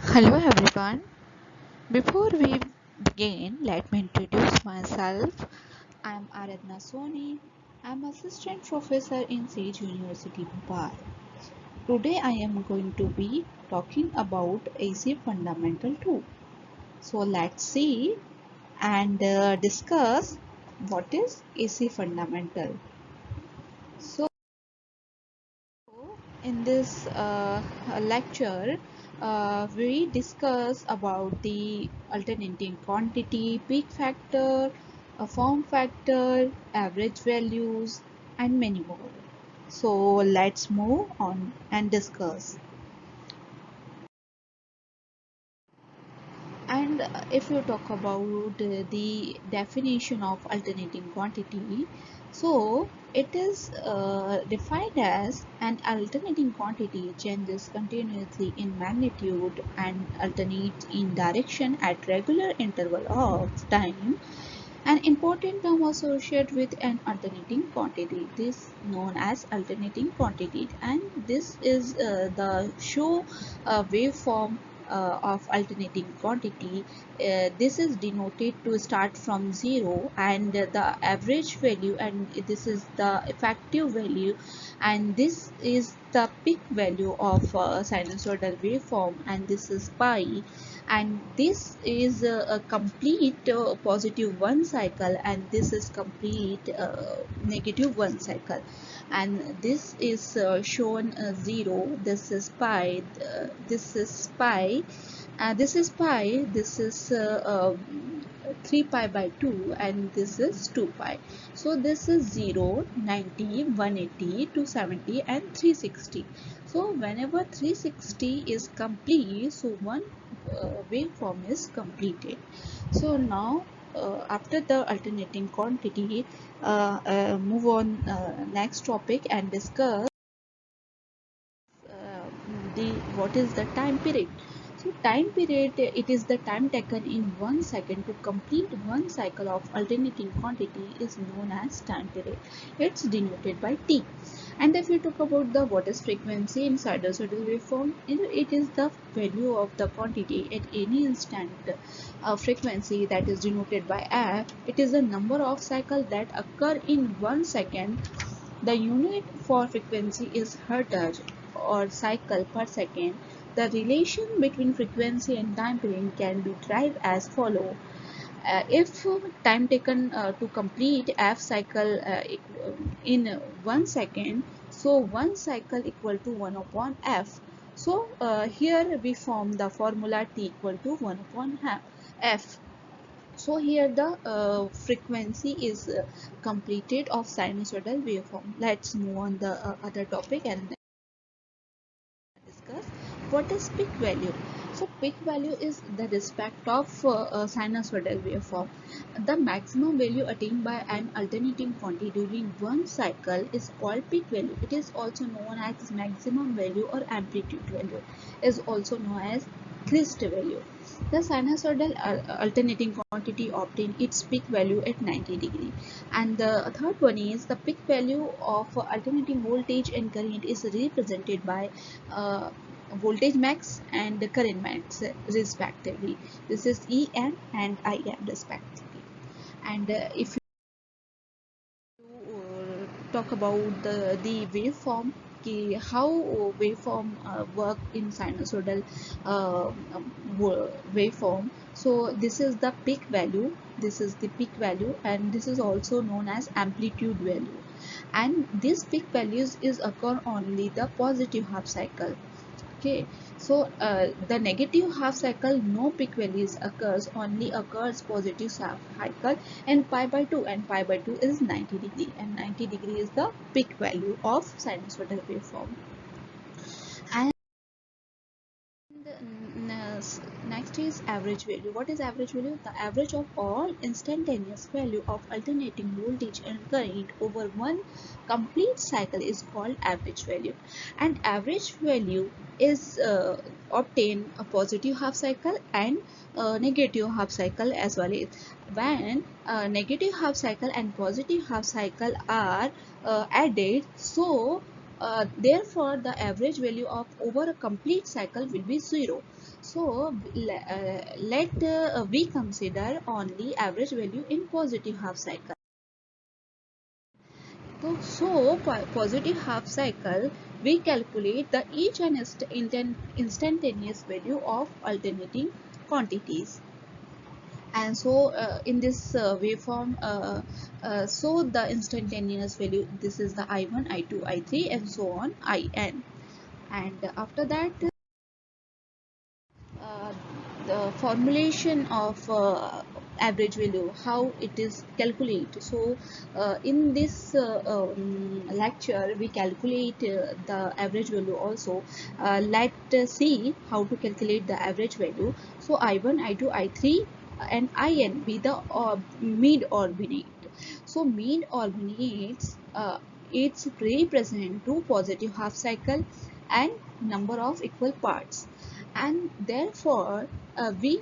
Hello everyone. Before we begin, let me introduce myself. I am Aradhna Soni. I am assistant professor in Sage University, Bhopal. Today I am going to be talking about AC Fundamental 2. So let's see and discuss what is AC Fundamental. So in this lecture, we discuss about the alternating quantity, peak factor, form factor, average values, and many more. So let's move on and discuss. And if you talk about the definition of alternating quantity, so it is defined as an alternating quantity changes continuously in magnitude and alternates in direction at regular interval of time. An important term associated with an alternating quantity, this known as alternating quantity, and this is the show waveform of alternating quantity. This is denoted to start from 0 and the average value, and this is the effective value, and this is the peak value of sinusoidal waveform, and this is pi, and this is a complete positive one cycle, and this is complete negative one cycle, and this is shown 0, this is pi, this is pi, this is pi, this is 3 pi by 2, and this is 2 pi. So this is 0, 90, 180, 270, and 360. So whenever 360 is complete, so one waveform is completed. So now after the alternating quantity, move on next topic and discuss uh, the what is the time period. So time period, it is the time taken in 1 second to complete one cycle of alternating quantity is known as time period. It's denoted by t. And if you talk about the what is frequency in sinusoidal waveform, it is the value of the quantity at any instant frequency, that is denoted by f. It is the number of cycles that occur in 1 second. The unit for frequency is hertz or cycle per second. The relation between frequency and time period can be derived as follow. If time taken to complete f cycle in 1 second, so one cycle equal to 1 upon f. So here we form the formula t equal to 1 upon f. So here the frequency is completed of sinusoidal waveform. Let's move on the other topic and discuss what is peak value. So peak value is the respect of sinusoidal waveform. The maximum value attained by an alternating quantity during one cycle is called peak value. It is also known as maximum value or amplitude value. Is also known as crest value. The sinusoidal alternating quantity obtain its peak value at 90 degree. And the third one is the peak value of alternating voltage and current is represented by uh, voltage max and the current max respectively. This is En and Im respectively. And if talk about the waveform, how waveform work in sinusoidal waveform. So this is the peak value, this is the peak value, and this is also known as amplitude value, and this peak values is occur only the positive half cycle. Okay, so the negative half cycle no peak values occurs, only occurs positive half cycle, and pi by 2, and pi by 2 is 90 degree, and 90 degree is the peak value of sinusoidal waveform. And next is average value. What is average value? The average of all instantaneous value of alternating voltage and current over one complete cycle is called average value. And average value is obtained a positive half cycle and negative half cycle as well. When negative half cycle and positive half cycle are added, so Therefore, the average value of over a complete cycle will be 0. So let we consider only average value in positive half cycle. So for positive half cycle, we calculate the each and instantaneous value of alternating quantities. And so in this waveform, so the instantaneous value, this is the I1, I2, I3 and so on, In. And after that, uh, the formulation of average value, how it is calculated. So in this lecture we calculate the average value also. Let's see how to calculate the average value. So I1, I2, I3 and In be the mid ordinate. So mid ordinates, it's represent two positive half cycle and number of equal parts, and therefore we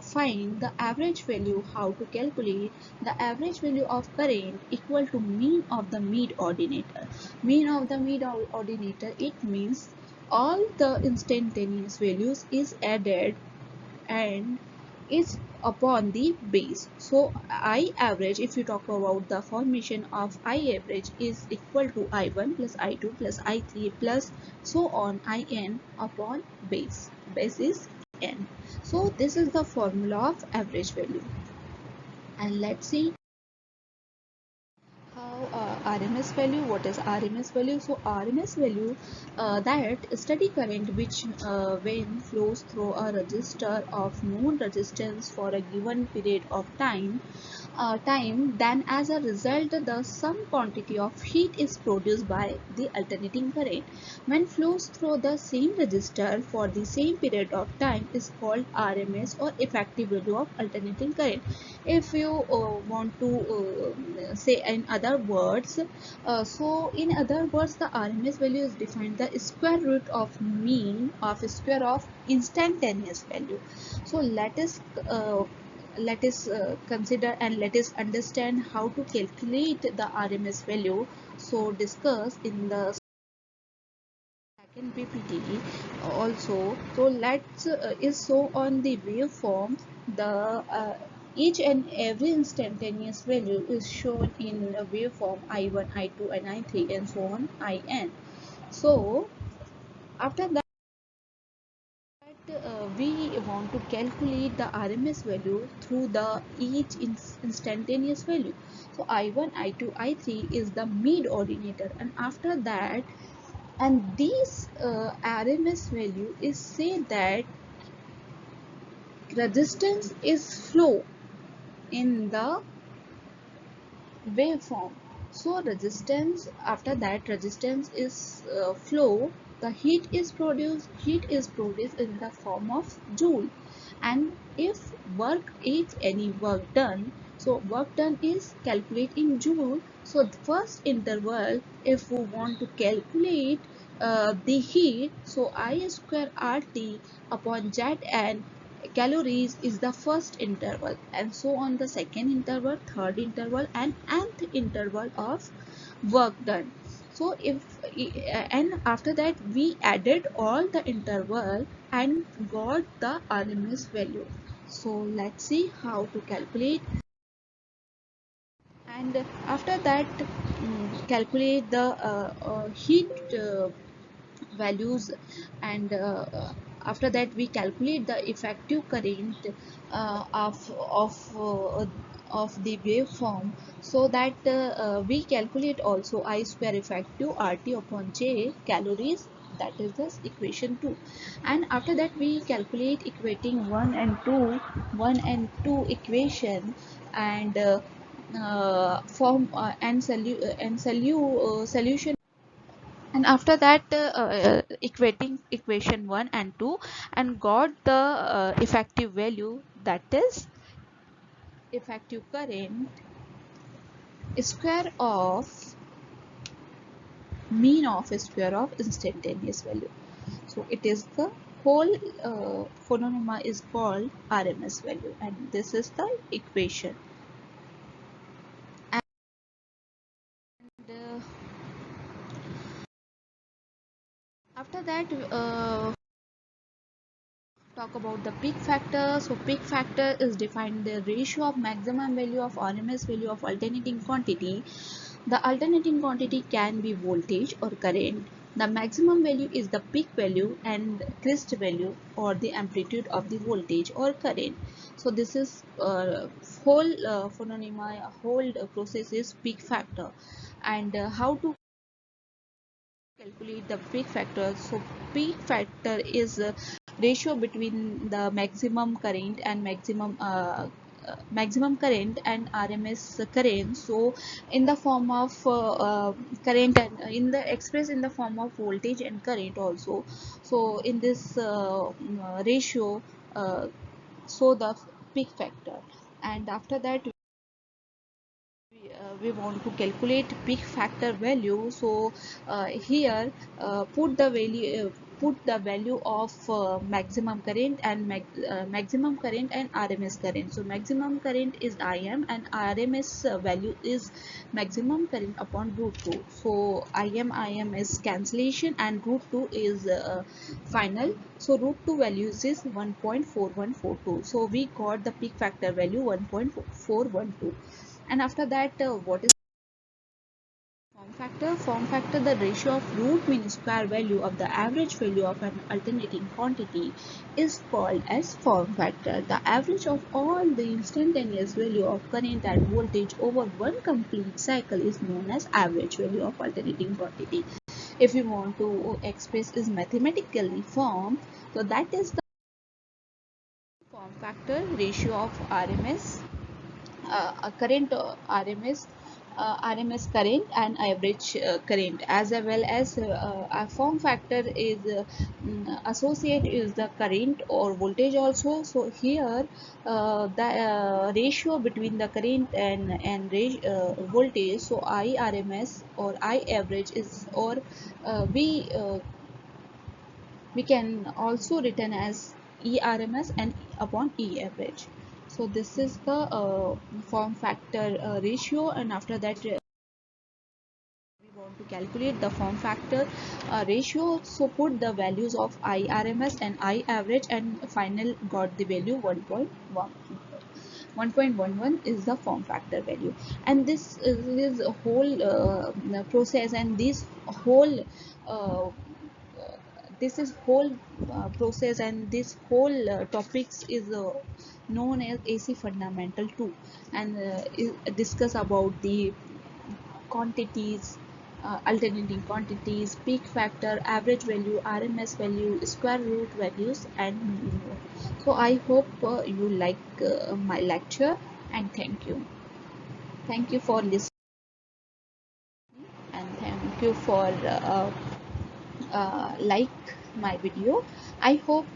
find the average value. How to calculate the average value of current equal to mean of the mid ordinator. Mean of the mid ordinator, it means all the instantaneous values is added and is upon the base. So I average, if you talk about the formation of I average, is equal to I1 plus I2 plus I3 plus so on In upon base. Base is n. So this is the formula of average value. And let's see how RMS value. What is RMS value? So RMS value, that steady current which when flows through a resistor of known resistance for a given period of time, then as a result the some quantity of heat is produced by the alternating current when flows through the same resistor for the same period of time is called RMS, or effective value of alternating current. If you want to say in other words, so in other words, the RMS value is defined the square root of mean of square of instantaneous value. So let us consider and let us understand how to calculate the RMS value. So discuss in the second PPT also. So let's is so on the waveform, the each and every instantaneous value is shown in a waveform I1, I2 and I3 and so on In. So after that, we want to calculate the RMS value through the each instantaneous value. So I1, I2, I3 is the mid ordinator, and after that, and this RMS value is say that resistance is flow in the waveform. So resistance, after that resistance is flow, the heat is produced in the form of joule. And if any work done, so work done is calculated in joule. So the first interval, if we want to calculate the heat, so I square RT upon Zn calories is the first interval, and so on the second interval, third interval and nth interval of work done. So if and after that we added all the interval and got the RMS value. So let's see how to calculate. And after that, calculate the heat values, and after that we calculate the effective current of the waveform, so that we calculate also I square effective RT upon J calories, that is this equation 2. And after that we calculate equating 1 and 2 equation, and form solution. And after that equating equation 1 and 2 and got the effective value, that is effective current square of mean of square of instantaneous value. So it is the whole phenomena is called RMS value, and this is the equation. And that, talk about the peak factor. So peak factor is defined the ratio of maximum value of RMS value of alternating quantity. The alternating quantity can be voltage or current. The maximum value is the peak value and crest value or the amplitude of the voltage or current. So this is whole process is peak factor. And how to calculate the peak factor? So peak factor is a ratio between the maximum current and RMS current. So in the form of current, and in the express in the form of voltage and current also. So in this ratio, so the peak factor. And after that, we want to calculate peak factor value. So here, put the value of maximum current and RMS current. So maximum current is Im and RMS value is maximum current upon root 2. So Im is cancellation and root 2 is final. So root 2 values is 1.4142. So we got the peak factor value 1.412. And after that, what is form factor? Form factor, the ratio of root mean square value of the average value of an alternating quantity, is called as form factor. The average of all the instantaneous value of current and voltage over one complete cycle is known as average value of alternating quantity. If you want to express is mathematically form, so that is the form factor ratio of RMS current RMS current and average current, as well as a form factor is associate is the current or voltage also. So here the ratio between the current and voltage, so I RMS or I average is, or we can also written as ERMS and upon E average. So this is the form factor ratio. And after that, we want to calculate the form factor ratio. So put the values of IRMS and I average, and final got the value 1.1. 1.11 is the form factor value. And this a whole process, and uh, this is whole process, and this whole topics is known as AC fundamental 2. And discuss about the quantities, alternating quantities, peak factor, average value, RMS value, square root values, and many more. So I hope you like my lecture, and thank you for listening, and thank you for like my video. I hope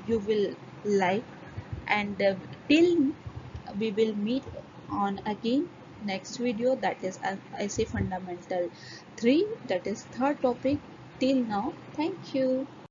you will like, and till we will meet on again next video, that is essay fundamental 3, that is third topic. Till now, thank you.